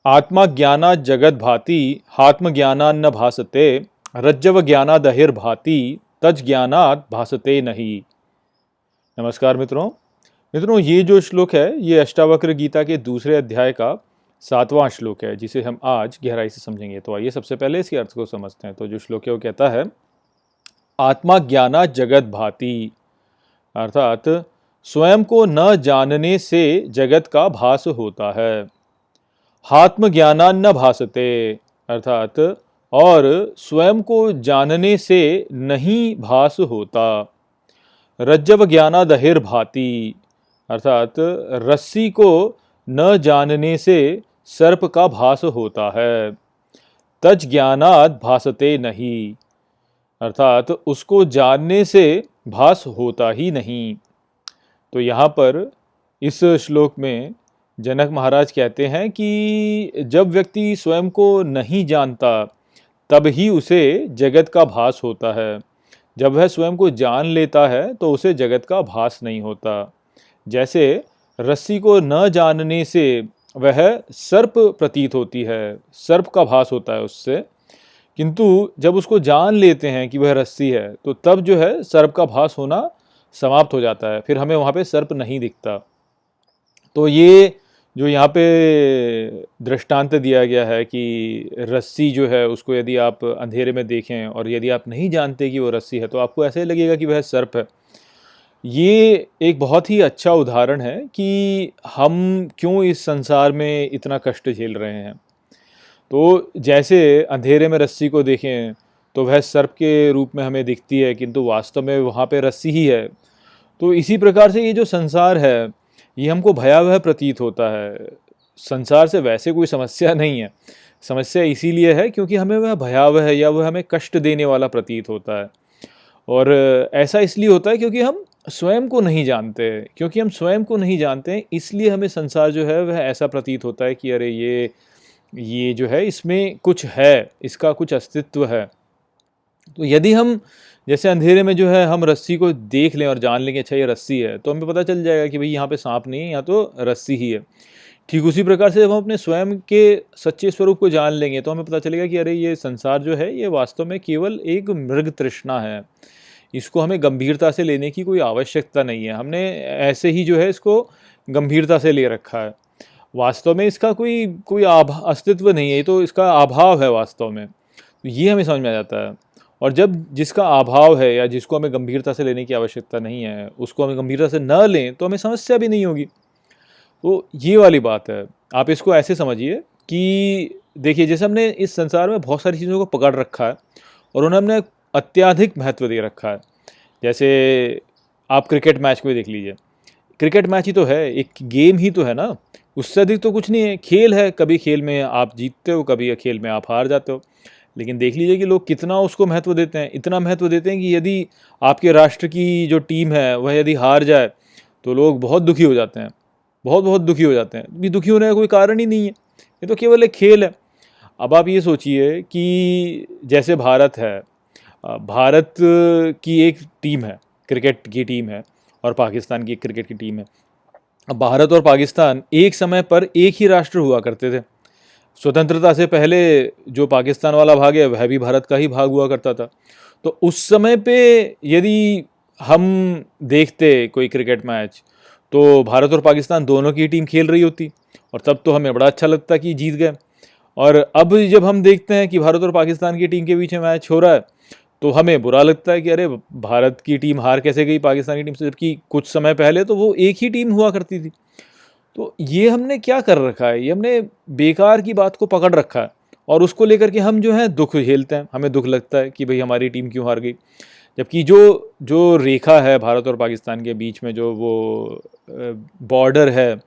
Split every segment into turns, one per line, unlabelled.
आत्मा ज्ञानात् जगत भाति हात्म ज्ञानान्न भासते रज्जव ज्ञानादहिर भाति तज ज्ञानात् भासते नहीं। नमस्कार मित्रों। ये जो श्लोक है ये अष्टावक्र गीता के दूसरे अध्याय का 7वां श्लोक है, जिसे हम आज गहराई से समझेंगे। तो आइए सबसे पहले इसके अर्थ को समझते हैं। तो जो श्लोक है वो कहता है, आत्मा ज्ञानात् जगत भाति, अर्थात स्वयं को न जानने से जगत का भास होता है। हात्म ज्ञानान्न भासते, अर्थात और स्वयं को जानने से नहीं भास होता। रज्जव ज्ञानादहिर भाति, अर्थात रस्सी को न जानने से सर्प का भास होता है। तज ज्ञानाद भासते नहीं, अर्थात उसको जानने से भास होता ही नहीं। तो यहाँ पर इस श्लोक में जनक महाराज कहते हैं कि जब व्यक्ति स्वयं को नहीं जानता तब ही उसे जगत का भास होता है। जब वह स्वयं को जान लेता है तो उसे जगत का भास नहीं होता। जैसे रस्सी को न जानने से वह सर्प प्रतीत होती है, सर्प का भास होता है उससे, किंतु जब उसको जान लेते हैं कि वह रस्सी है तो तब जो है सर्प का भास होना समाप्त हो जाता है, फिर हमें वहाँ पे सर्प नहीं दिखता। तो ये जो यहाँ पे दृष्टांत दिया गया है कि रस्सी जो है उसको यदि आप अंधेरे में देखें और यदि आप नहीं जानते कि वो रस्सी है तो आपको ऐसे लगेगा कि वह सर्प है। ये एक बहुत ही अच्छा उदाहरण है कि हम क्यों इस संसार में इतना कष्ट झेल रहे हैं। तो जैसे अंधेरे में रस्सी को देखें तो वह सर्प के रूप में हमें दिखती है, किंतु वास्तव में वहाँ पे रस्सी ही है। तो इसी प्रकार से ये जो संसार है ये हमको भयावह प्रतीत होता है। संसार से वैसे कोई समस्या नहीं है, समस्या इसीलिए है क्योंकि हमें वह भयावह है या वह हमें कष्ट देने वाला प्रतीत होता है। और ऐसा इसलिए होता है क्योंकि हम स्वयं को नहीं जानते। क्योंकि हम स्वयं को नहीं जानते हैं इसलिए हमें संसार जो है वह ऐसा प्रतीत होता है कि अरे ये जो है इसमें कुछ है, इसका कुछ अस्तित्व है। तो यदि हम जैसे अंधेरे में जो है हम रस्सी को देख लें और जान लें कि अच्छा ये रस्सी है, तो हमें पता चल जाएगा कि भाई यहाँ पे सांप नहीं है, यहाँ तो रस्सी ही है। ठीक उसी प्रकार से जब हम अपने स्वयं के सच्चे स्वरूप को जान लेंगे तो हमें पता चलेगा कि अरे ये संसार जो है ये वास्तव में केवल एक मृग तृष्णा है। इसको हमें गंभीरता से लेने की कोई आवश्यकता नहीं है। हमने ऐसे ही जो है इसको गंभीरता से ले रखा है। वास्तव में इसका कोई अस्तित्व नहीं है, ये तो इसका अभाव है वास्तव में। तो ये हमें समझ में आ जाता है। और जब जिसका अभाव है या जिसको हमें गंभीरता से लेने की आवश्यकता नहीं है उसको हमें गंभीरता से न लें तो हमें समस्या भी नहीं होगी। तो ये वाली बात है। आप इसको ऐसे समझिए कि देखिए, जैसे हमने इस संसार में बहुत सारी चीज़ों को पकड़ रखा है और उन्हें हमने अत्यधिक महत्व दे रखा है। जैसे आप क्रिकेट मैच को ही देख लीजिए, क्रिकेट मैच ही तो है, एक गेम ही तो है ना, उससे अधिक तो कुछ नहीं है। खेल है, कभी खेल में आप जीतते हो, कभी खेल में आप हार जाते हो। लेकिन देख लीजिए कि लोग कितना उसको महत्व देते हैं। इतना महत्व देते हैं कि यदि आपके राष्ट्र की जो टीम है वह यदि हार जाए तो लोग बहुत दुखी हो जाते हैं, बहुत दुखी हो जाते हैं। भी दुखी होने का कोई कारण ही नहीं है, ये तो केवल एक खेल है। अब आप ये सोचिए कि जैसे भारत है, भारत की एक टीम है, क्रिकेट की टीम है, और पाकिस्तान की एक क्रिकेट की टीम है। अब भारत और पाकिस्तान एक समय पर एक ही राष्ट्र हुआ करते थे। स्वतंत्रता से पहले जो पाकिस्तान वाला भाग है वह भी भारत का ही भाग हुआ करता था। तो उस समय पे यदि हम देखते कोई क्रिकेट मैच तो भारत और पाकिस्तान दोनों की टीम खेल रही होती और तब तो हमें बड़ा अच्छा लगता कि जीत गए। और अब जब हम देखते हैं कि भारत और पाकिस्तान की टीम के बीच में मैच हो रहा है तो हमें बुरा लगता है कि अरे भारत की टीम हार कैसे गई पाकिस्तान की टीम से, जबकि कुछ समय पहले तो वो एक ही टीम हुआ करती थी। तो ये हमने क्या कर रखा है, ये हमने बेकार की बात को पकड़ रखा है और उसको लेकर के हम जो है दुख झेलते हैं। हमें दुख लगता है कि भाई हमारी टीम क्यों हार गई, जबकि जो जो रेखा है भारत और पाकिस्तान के बीच में, जो वो बॉर्डर है,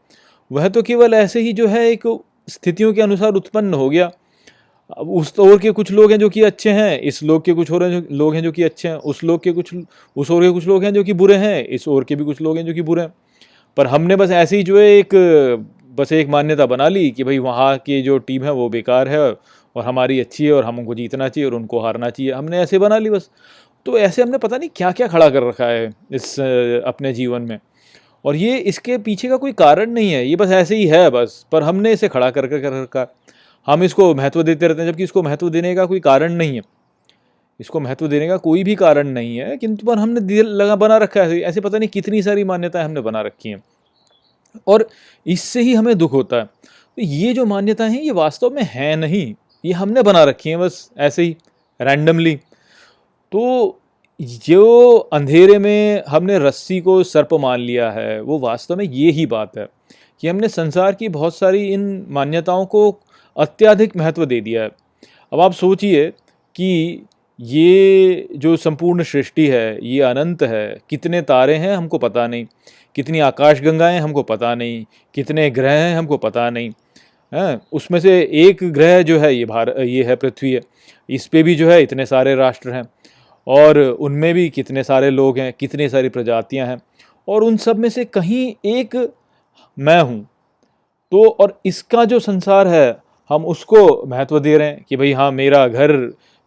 वह तो केवल ऐसे ही जो है एक स्थितियों के अनुसार उत्पन्न हो गया। अब उस ओर के कुछ लोग हैं जो कि अच्छे हैं, इस लोग के कुछ और लोग हैं जो कि अच्छे हैं, उस ओर के कुछ लोग हैं जो कि बुरे हैं, इस ओर के भी कुछ लोग हैं जो कि बुरे हैं। पर हमने बस ऐसे ही जो है एक मान्यता बना ली कि भाई वहाँ की जो टीम है वो बेकार है और हमारी अच्छी है और हमको जीतना चाहिए और उनको हारना चाहिए। हमने ऐसे बना ली बस। तो ऐसे हमने पता नहीं क्या क्या खड़ा कर रखा है इस अपने जीवन में। और ये इसके पीछे का कोई कारण नहीं है, ये बस ऐसे ही है बस, पर हमने इसे खड़ा कर रखा। हम इसको महत्व देते रहते हैं, जबकि इसको महत्व देने का कोई कारण नहीं है। इसको महत्व देने का कोई भी कारण नहीं है, किंतु पर हमने दिल लगा बना रखा है। ऐसे पता नहीं कितनी सारी मान्यताएं हमने बना रखी हैं, और इससे ही हमें दुख होता है। तो ये जो मान्यताएं हैं ये वास्तव में हैं नहीं, ये हमने बना रखी हैं बस ऐसे ही रैंडमली। तो जो अंधेरे में हमने रस्सी को सर्प मान लिया है, वो वास्तव में ये ही बात है कि हमने संसार की बहुत सारी इन मान्यताओं को अत्यधिक महत्व दे दिया है। अब आप सोचिए कि ये जो संपूर्ण सृष्टि है ये अनंत है, कितने तारे हैं हमको पता नहीं, कितनी आकाशगंगाएं हमको पता नहीं, कितने ग्रह हैं हमको पता नहीं है। उसमें से एक ग्रह जो है ये है पृथ्वी है, इस पे भी जो है इतने सारे राष्ट्र हैं, और उनमें भी कितने सारे लोग हैं, कितनी सारी प्रजातियां हैं, और उन सब में से कहीं एक मैं हूँ। तो और इसका जो संसार है हम उसको महत्व दे रहे हैं कि भाई हाँ, मेरा घर,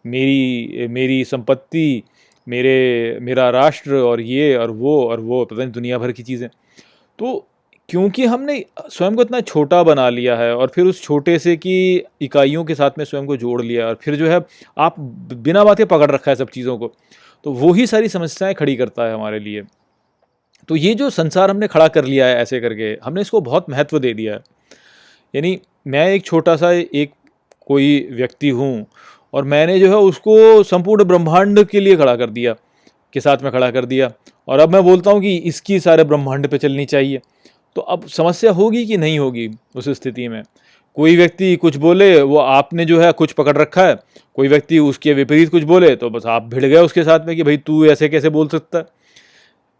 मेरी मेरी संपत्ति, मेरा राष्ट्र, और ये और वो पता नहीं दुनिया भर की चीज़ें। तो क्योंकि हमने स्वयं को इतना छोटा बना लिया है, और फिर उस छोटे से की इकाइयों के साथ में स्वयं को जोड़ लिया, और फिर जो है आप बिना बातें पकड़ रखा है सब चीज़ों को, तो वो ही सारी समस्याएं खड़ी करता है हमारे लिए। तो ये जो संसार हमने खड़ा कर लिया है ऐसे करके, हमने इसको बहुत महत्व दे दिया है। यानी मैं एक छोटा सा एक कोई व्यक्ति हूँ, और मैंने जो है उसको संपूर्ण ब्रह्मांड के लिए खड़ा कर दिया, के साथ में खड़ा कर दिया, और अब मैं बोलता हूँ कि इसकी सारे ब्रह्मांड पे चलनी चाहिए। तो अब समस्या होगी कि नहीं होगी उस स्थिति में? कोई व्यक्ति कुछ बोले, वो आपने जो है कुछ पकड़ रखा है, कोई व्यक्ति उसके विपरीत कुछ बोले तो बस आप भिड़ गए उसके साथ में कि भाई तू ऐसे कैसे बोल सकता है।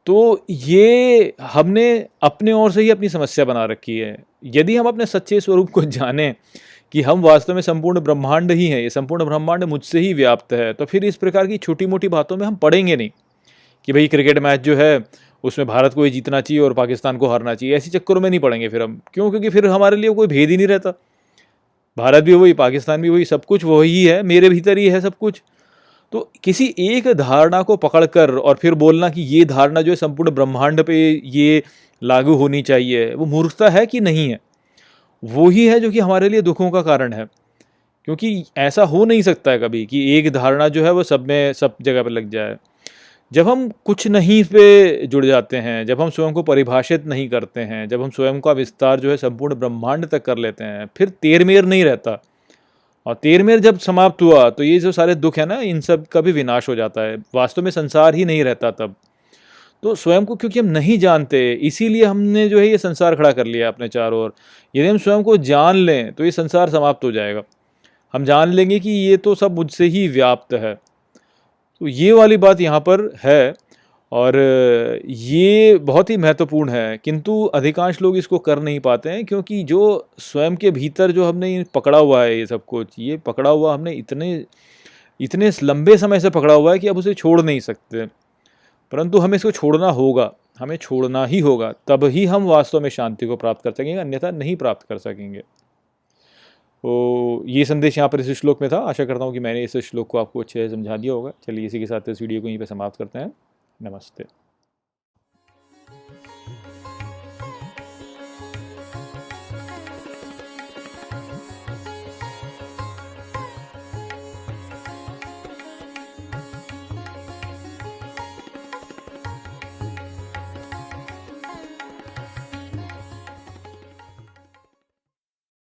तो ये हमने अपने ओर से ही अपनी समस्या बना रखी है। यदि हम अपने सच्चे स्वरूप को जानें कि हम वास्तव में संपूर्ण ब्रह्मांड ही हैं, ये संपूर्ण ब्रह्मांड मुझसे ही व्याप्त है, तो फिर इस प्रकार की छोटी मोटी बातों में हम पड़ेंगे नहीं कि भाई क्रिकेट मैच जो है उसमें भारत को ही जीतना चाहिए और पाकिस्तान को हारना चाहिए। ऐसी चक्करों में नहीं पड़ेंगे फिर हम, क्यों? क्योंकि फिर हमारे लिए कोई भेद ही नहीं रहता। भारत भी वही, पाकिस्तान भी वही, सब कुछ वही है, मेरे भीतर ही है सब कुछ। तो किसी एक धारणा को पकड़कर और फिर बोलना कि ये धारणा जो है संपूर्ण ब्रह्मांड पे ये लागू होनी चाहिए, वो मूर्खता है कि नहीं है? वो ही है जो कि हमारे लिए दुखों का कारण है। क्योंकि ऐसा हो नहीं सकता है कभी कि एक धारणा जो है वो सब में सब जगह पे लग जाए। जब हम कुछ नहीं पे जुड़ जाते हैं, जब हम स्वयं को परिभाषित नहीं करते हैं, जब हम स्वयं का विस्तार जो है संपूर्ण ब्रह्मांड तक कर लेते हैं, फिर तेरमेर नहीं रहता। और तेरमेर जब समाप्त हुआ तो ये जो सारे दुख है ना, इन सब का भी विनाश हो जाता है। वास्तव में संसार ही नहीं रहता तब। तो स्वयं को क्योंकि हम नहीं जानते, इसीलिए हमने जो है ये संसार खड़ा कर लिया अपने चारों ओर। यदि हम स्वयं को जान लें तो ये संसार समाप्त हो जाएगा। हम जान लेंगे कि ये तो सब मुझसे ही व्याप्त है। तो ये वाली बात यहाँ पर है, और ये बहुत ही महत्वपूर्ण है, किंतु अधिकांश लोग इसको कर नहीं पाते हैं, क्योंकि जो स्वयं के भीतर जो हमने ये पकड़ा हुआ है, ये सब कुछ ये पकड़ा हुआ हमने इतने इतने लंबे समय से पकड़ा हुआ है कि अब उसे छोड़ नहीं सकते। परंतु हमें इसको छोड़ना होगा, हमें छोड़ना ही होगा, तब ही हम वास्तव में शांति को प्राप्त कर सकेंगे, अन्यथा नहीं प्राप्त कर सकेंगे। तो ये संदेश यहाँ पर इस श्लोक में था। आशा करता हूँ कि मैंने इस श्लोक को आपको अच्छे से समझा दिया होगा। चलिए इसी के साथ इस वीडियो को यहीं पर समाप्त करते हैं। नमस्ते।